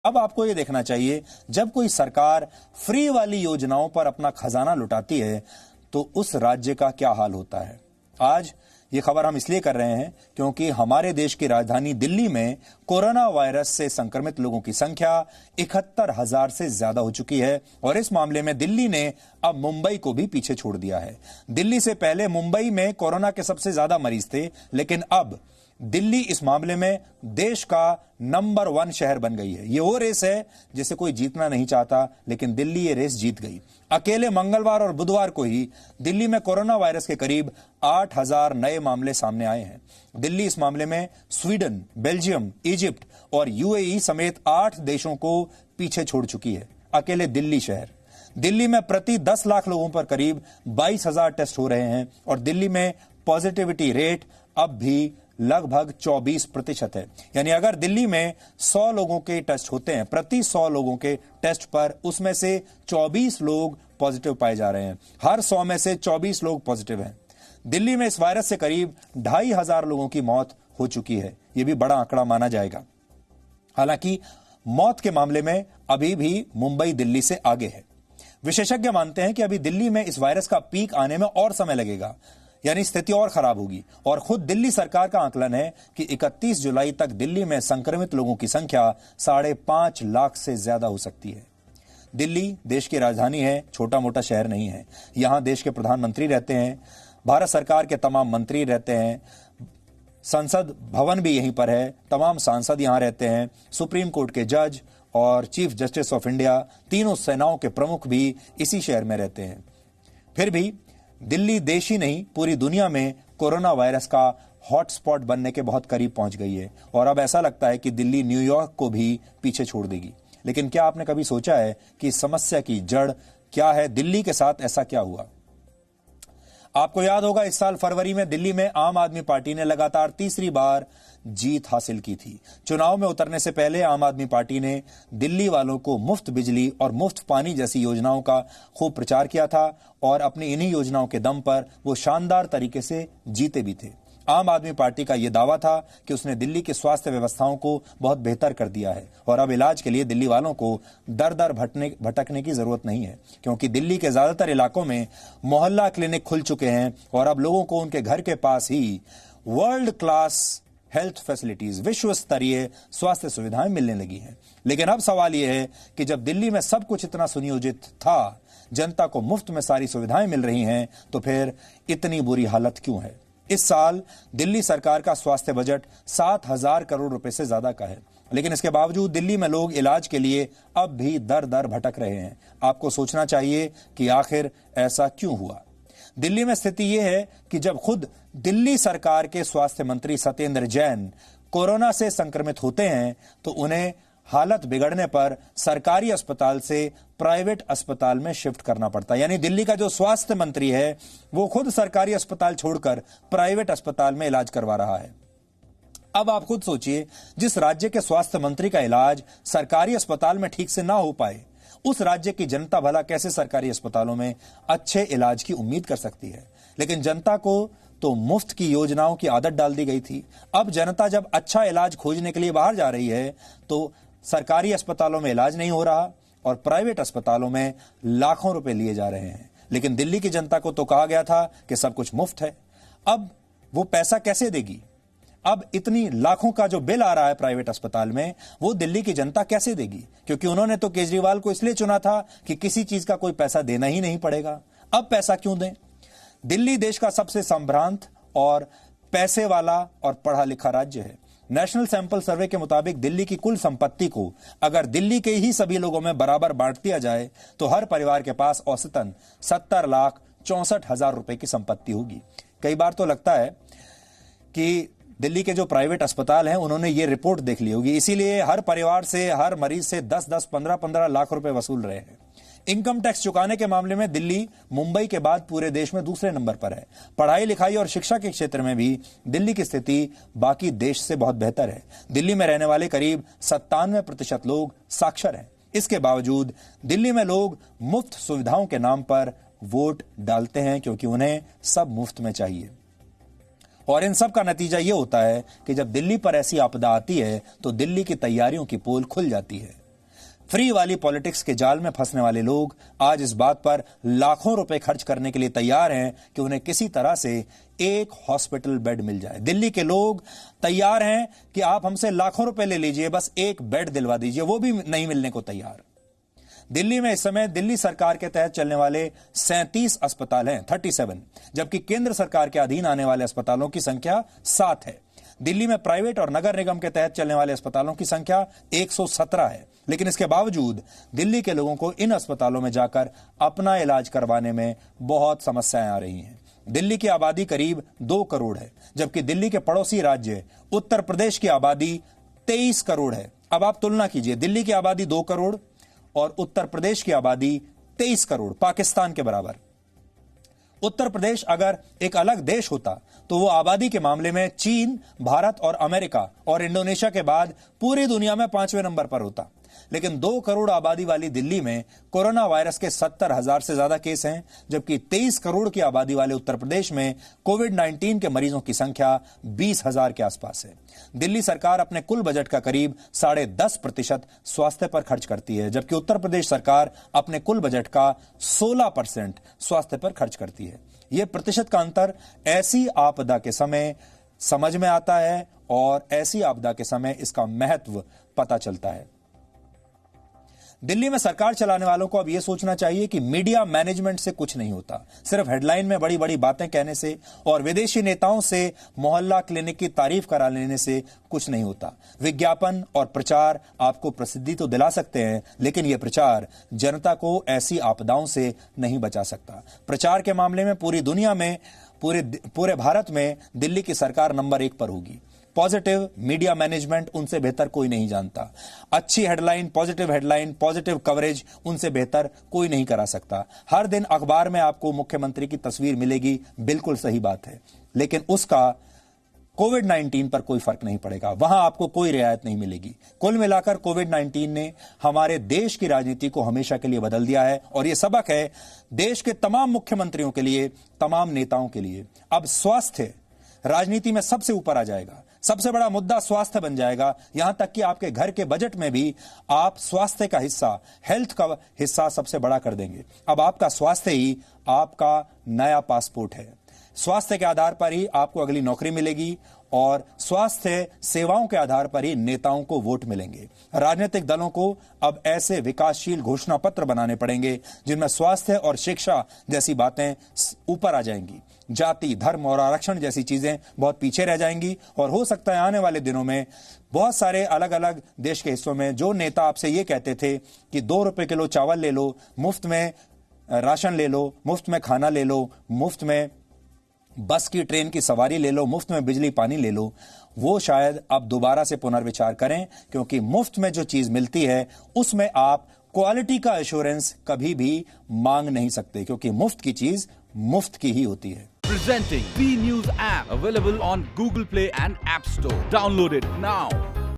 अब आपको यह देखना चाहिए, जब कोई सरकार फ्री वाली योजनाओं पर अपना खजाना लुटाती है तो उस राज्य का क्या हाल होता है। आज ये खबर हम इसलिए कर रहे हैं क्योंकि हमारे देश की राजधानी दिल्ली में कोरोना वायरस से संक्रमित लोगों की संख्या 71,000 से ज्यादा हो चुकी है और इस मामले में दिल्ली ने अब मुंबई को भी पीछे छोड़ दिया है। दिल्ली से पहले मुंबई में कोरोना के सबसे ज्यादा मरीज थे, लेकिन अब दिल्ली इस मामले में देश का नंबर 1 शहर बन गई है। ये वो रेस है जिसे कोई जीतना नहीं चाहता, लेकिन दिल्ली ये रेस जीत गई। अकेले मंगलवार और बुधवार को ही दिल्ली में कोरोना वायरस के करीब 8,000 नए मामले सामने आए हैं। दिल्ली इस मामले में स्वीडन, बेल्जियम, इजिप्ट और यूएई समेत 8 देशों को पीछे छोड़ चुकी है। अकेले दिल्ली शहर, दिल्ली में प्रति 10 लाख लोगों पर करीब 22,000 टेस्ट हो रहे हैं और दिल्ली में पॉजिटिविटी रेट अब भी लगभग 24% है। यानी अगर दिल्ली में 100 लोगों के टेस्ट होते हैं, प्रति 100 लोगों के टेस्ट पर उसमें से 24 लोग पॉजिटिव पाए जा रहे हैं। हर 100 में से 24 लोग पॉजिटिव हैं। दिल्ली में इस वायरस से करीब 2,500 लोगों की मौत हो चुकी है। यह भी बड़ा आंकड़ा माना जाएगा। हालांकि मौत के मामले में अभी भी मुंबई दिल्ली से आगे है। विशेषज्ञ मानते हैं कि अभी दिल्ली में इस वायरस का पीक आने में और समय लगेगा, यानी स्थिति और खराब होगी। और खुद दिल्ली सरकार का आकलन है कि 31 जुलाई तक दिल्ली में संक्रमित लोगों की संख्या 5.5 लाख से ज्यादा हो सकती है। दिल्ली देश की राजधानी है, छोटा मोटा शहर नहीं है। यहां देश के प्रधानमंत्री रहते हैं, भारत सरकार के तमाम मंत्री रहते हैं, संसद भवन भी यहीं पर है, तमाम सांसद यहां रहते हैं, सुप्रीम कोर्ट के जज और चीफ जस्टिस ऑफ इंडिया, तीनों सेनाओं के प्रमुख भी इसी शहर में रहते हैं। फिर भी दिल्ली देश ही नहीं, पूरी दुनिया में कोरोना वायरस का हॉटस्पॉट बनने के बहुत करीब पहुंच गई है और अब ऐसा लगता है कि दिल्ली न्यूयॉर्क को भी पीछे छोड़ देगी। लेकिन क्या आपने कभी सोचा है कि इस समस्या की जड़ क्या है? दिल्ली के साथ ऐसा क्या हुआ? आपको याद होगा, इस साल फरवरी में दिल्ली में आम आदमी पार्टी ने लगातार तीसरी बार जीत हासिल की थी। चुनाव में उतरने से पहले आम आदमी पार्टी ने दिल्ली वालों को मुफ्त बिजली और मुफ्त पानी जैसी योजनाओं का खूब प्रचार किया था और अपनी इन्हीं योजनाओं के दम पर वो शानदार तरीके से जीते भी थे। आम आदमी पार्टी का यह दावा था कि उसने दिल्ली की स्वास्थ्य व्यवस्थाओं को बहुत बेहतर कर दिया है और अब इलाज के लिए दिल्ली वालों को दर दर भटकने की जरूरत नहीं है, क्योंकि दिल्ली के ज्यादातर इलाकों में मोहल्ला क्लिनिक खुल चुके हैं और अब लोगों को उनके घर के पास ही वर्ल्ड क्लास हेल्थ फैसिलिटीज, विश्व स्तरीय स्वास्थ्य सुविधाएं मिलने लगी हैं। लेकिन अब सवाल यह है कि जब दिल्ली में सब कुछ इतना सुनियोजित था, जनता को मुफ्त में सारी सुविधाएं मिल रही हैं, तो फिर इतनी बुरी हालत क्यों है? इस साल दिल्ली सरकार का स्वास्थ्य बजट 7,000 करोड़ रुपए से ज्यादा का है, लेकिन इसके बावजूद दिल्ली में लोग इलाज के लिए अब भी दर दर भटक रहे हैं। आपको सोचना चाहिए कि आखिर ऐसा क्यों हुआ। दिल्ली में स्थिति यह है कि जब खुद दिल्ली सरकार के स्वास्थ्य मंत्री सत्येंद्र जैन कोरोना से संक्रमित होते हैं तो उन्हें हालत बिगड़ने पर सरकारी अस्पताल से प्राइवेट अस्पताल में शिफ्ट करना पड़ता है। यानी दिल्ली का जो स्वास्थ्य मंत्री है वो खुद सरकारी अस्पताल छोड़कर प्राइवेट अस्पताल में इलाज करवा रहा है। अब आप खुद सोचिए, जिस राज्य के स्वास्थ्य मंत्री का इलाज सरकारी अस्पताल में ठीक से ना हो पाए, उस राज्य की जनता भला कैसे सरकारी अस्पतालों में अच्छे इलाज की उम्मीद कर सकती है? लेकिन जनता को तो मुफ्त की योजनाओं की आदत डाल दी गई थी। अब जनता जब अच्छा इलाज खोजने के लिए बाहर जा रही है तो सरकारी अस्पतालों में इलाज नहीं हो रहा और प्राइवेट अस्पतालों में लाखों रुपए लिए जा रहे हैं। लेकिन दिल्ली की जनता को तो कहा गया था कि सब कुछ मुफ्त है। अब वो पैसा कैसे देगी? अब इतनी लाखों का जो बिल आ रहा है प्राइवेट अस्पताल में, वो दिल्ली की जनता कैसे देगी? क्योंकि उन्होंने तो केजरीवाल को इसलिए चुना था कि किसी चीज का कोई पैसा देना ही नहीं पड़ेगा। अब पैसा क्यों दें? दिल्ली देश का सबसे संभ्रांत और पैसे वाला और पढ़ा लिखा राज्य है। नेशनल सैंपल सर्वे के मुताबिक दिल्ली की कुल संपत्ति को अगर दिल्ली के ही सभी लोगों में बराबर बांट दिया जाए तो हर परिवार के पास औसतन 70,64,000 रुपए की संपत्ति होगी। कई बार तो लगता है कि दिल्ली के जो प्राइवेट अस्पताल हैं उन्होंने ये रिपोर्ट देख ली होगी, इसीलिए हर परिवार से, हर मरीज से 10-10, 15-15 लाख रुपए वसूल रहे हैं। इनकम टैक्स चुकाने के मामले में दिल्ली मुंबई के बाद पूरे देश में दूसरे नंबर पर है। पढ़ाई लिखाई और शिक्षा के क्षेत्र में भी दिल्ली की स्थिति बाकी देश से बहुत बेहतर है। दिल्ली में रहने वाले करीब 97% लोग साक्षर हैं। इसके बावजूद दिल्ली में लोग मुफ्त सुविधाओं के नाम पर वोट डालते हैं क्योंकि उन्हें सब मुफ्त में चाहिए। और इन सब का नतीजा यह होता है कि जब दिल्ली पर ऐसी आपदा आती है तो दिल्ली की तैयारियों की पोल खुल जाती है। फ्री वाली पॉलिटिक्स के जाल में फंसने वाले लोग आज इस बात पर लाखों रुपए खर्च करने के लिए तैयार हैं कि उन्हें किसी तरह से एक हॉस्पिटल बेड मिल जाए। दिल्ली के लोग तैयार हैं कि आप हमसे लाखों रुपए ले लीजिए, बस एक बेड दिलवा दीजिए, वो भी नहीं मिलने को तैयार। दिल्ली में इस समय दिल्ली सरकार के तहत चलने वाले 37 अस्पताल हैं, 37, जबकि केंद्र सरकार के अधीन आने वाले अस्पतालों की संख्या 7 है। दिल्ली में प्राइवेट और नगर निगम के तहत चलने वाले अस्पतालों की संख्या 117 है, लेकिन इसके बावजूद दिल्ली के लोगों को इन अस्पतालों में जाकर अपना इलाज करवाने में बहुत समस्याएं आ रही हैं। दिल्ली की आबादी करीब 2 करोड़ है, जबकि दिल्ली के पड़ोसी राज्य उत्तर प्रदेश की आबादी 23 करोड़ है। अब आप तुलना कीजिए, दिल्ली की आबादी 2 करोड़ और उत्तर प्रदेश की आबादी 23 करोड़, पाकिस्तान के बराबर। उत्तर प्रदेश अगर एक अलग देश होता तो वो आबादी के मामले में चीन, भारत और अमेरिका और इंडोनेशिया के बाद पूरी दुनिया में 5वें नंबर पर होता। लेकिन 2 करोड़ आबादी वाली दिल्ली में कोरोना वायरस के 70,000 से ज्यादा केस हैं, जबकि 23 करोड़ की आबादी वाले उत्तर प्रदेश में कोविड-19 के मरीजों की संख्या 20,000 के आसपास है। दिल्ली सरकार अपने कुल बजट का करीब 10.5% स्वास्थ्य पर खर्च करती है, जबकि उत्तर प्रदेश सरकार अपने कुल बजट का 16% स्वास्थ्य पर खर्च करती है। यह प्रतिशत का अंतर ऐसी आपदा के समय समझ में आता है और ऐसी आपदा के समय इसका महत्व पता चलता है। दिल्ली में सरकार चलाने वालों को अब यह सोचना चाहिए कि मीडिया मैनेजमेंट से कुछ नहीं होता। सिर्फ हेडलाइन में बड़ी बड़ी बातें कहने से और विदेशी नेताओं से मोहल्ला क्लिनिक की तारीफ करा लेने से कुछ नहीं होता। विज्ञापन और प्रचार आपको प्रसिद्धि तो दिला सकते हैं, लेकिन यह प्रचार जनता को ऐसी आपदाओं से नहीं बचा सकता। प्रचार के मामले में पूरी दुनिया में, पूरे भारत में दिल्ली की सरकार नंबर 1 पर होगी। पॉजिटिव मीडिया मैनेजमेंट उनसे बेहतर कोई नहीं जानता। अच्छी हेडलाइन, पॉजिटिव कवरेज उनसे बेहतर कोई नहीं करा सकता। हर दिन अखबार में आपको मुख्यमंत्री की तस्वीर मिलेगी, बिल्कुल सही बात है, लेकिन उसका कोविड-19 पर कोई फर्क नहीं पड़ेगा, वहां आपको कोई रियायत नहीं मिलेगी। कुल मिलाकर कोविड-19 ने हमारे देश की राजनीति को हमेशा के लिए बदल दिया है और यह सबक है देश के तमाम मुख्यमंत्रियों के लिए, तमाम नेताओं के लिए। अब स्वास्थ्य राजनीति में सबसे ऊपर आ जाएगा, सबसे बड़ा मुद्दा स्वास्थ्य बन जाएगा। यहां तक कि आपके घर के बजट में भी आप स्वास्थ्य का हिस्सा, हेल्थ का हिस्सा सबसे बड़ा कर देंगे। अब आपका स्वास्थ्य ही आपका नया पासपोर्ट है। स्वास्थ्य के आधार पर ही आपको अगली नौकरी मिलेगी और स्वास्थ्य सेवाओं के आधार पर ही नेताओं को वोट मिलेंगे। राजनीतिक दलों को अब ऐसे विकासशील घोषणा पत्र बनाने पड़ेंगे जिनमें स्वास्थ्य और शिक्षा जैसी बातें ऊपर आ जाएंगी। जाति, धर्म और आरक्षण जैसी चीजें बहुत पीछे रह जाएंगी और हो सकता है आने वाले दिनों में बहुत सारे अलग अलग देश के हिस्सों में जो नेता आपसे ये कहते थे कि 2 रुपए किलो चावल ले लो, मुफ्त में राशन ले लो, मुफ्त में खाना ले लो, मुफ्त में बस की, ट्रेन की सवारी ले लो, मुफ्त में बिजली पानी ले लो, वो शायद अब दोबारा से पुनर्विचार करें, क्योंकि मुफ्त में जो चीज मिलती है उसमें आप क्वालिटी का एश्योरेंस कभी भी मांग नहीं सकते, क्योंकि मुफ्त की चीज मुफ्त की ही होती है। Presenting B News app, available on Google Play and App Store. Download it now.